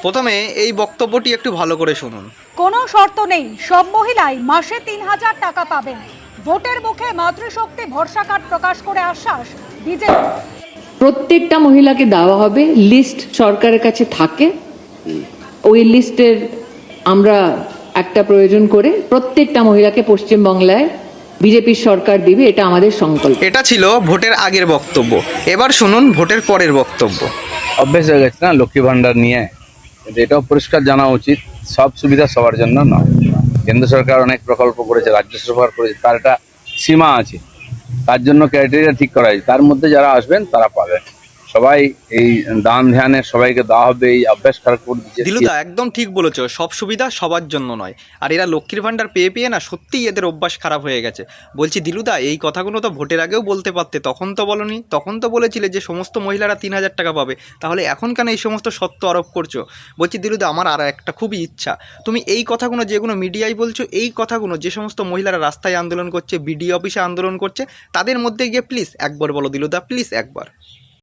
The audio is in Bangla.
প্রথমে এই বক্তব্যটি একটু ভালো করে শুনুন। কোনো শর্ত নেই, সব মহিলাই মাসে ৩,০০০ টাকা পাবেন। ভোটের মুখে মাতৃশক্তি ভরসা কার্ড প্রকাশ করে আশ্বাস বিজেপি। প্রত্যেকটা মহিলাকে দেওয়া হবে, লিস্ট সরকারের কাছে থাকে, ওই লিস্টের আমরা একটা প্রয়োজন করে প্রত্যেকটা মহিলাকে পশ্চিমবাংলায় বিজেপির সরকার দিবে, এটা আমাদের সংকল্প। এটা ছিল ভোটের আগের বক্তব্য। এবার শুনুন ভোটের পরের বক্তব্য। অভ্যেস হয়ে গেছে না লক্ষ্মী ভাণ্ডার নিয়ে, কিন্তু এটাও পরিষ্কার জানা উচিত সব সুবিধা সবার জন্য নয়। কেন্দ্র সরকার অনেক প্রকল্প করেছে, রাজ্য সরকার করেছে, তার একটা সীমা আছে, তার জন্য ক্রাইটেরিয়া ঠিক করা হয়েছে, তার মধ্যে যারা আসবেন তারা পাবেন। সবাই এই দান ধ্যানে সবাইকে দেওয়া হবে, এই অভ্যাস খারাপ করে দিচ্ছে। দিলুদা একদম ঠিক বলেছো, সব সুবিধা সবার জন্য নয়। আর এরা লক্ষ্মীর ভাণ্ডার পেয়ে পেয়ে না সত্যিই এদের অভ্যাস খারাপ হয়ে গেছে। বলছি দিলুদা, এই কথাগুলো তো ভোটের আগেও বলতে পারতে, তখন তো বলনি। তখন তো বলেছিলে যে সমস্ত মহিলারা ৩,০০০ টাকা পাবে, তাহলে এখন কেন এই সমস্ত সত্য আরোপ করছো? বলছি দিলুদা, আমার আর একটা খুবই ইচ্ছা, তুমি এই কথাগুলো যেগুলো মিডিয়ায় বলছো, এই কথাগুলো যে সমস্ত মহিলারা রাস্তায় আন্দোলন করছে, বিডিও অফিসে আন্দোলন করছে, তাদের মধ্যে গিয়ে প্লিজ একবার বলো দিলুদা, প্লিজ একবার।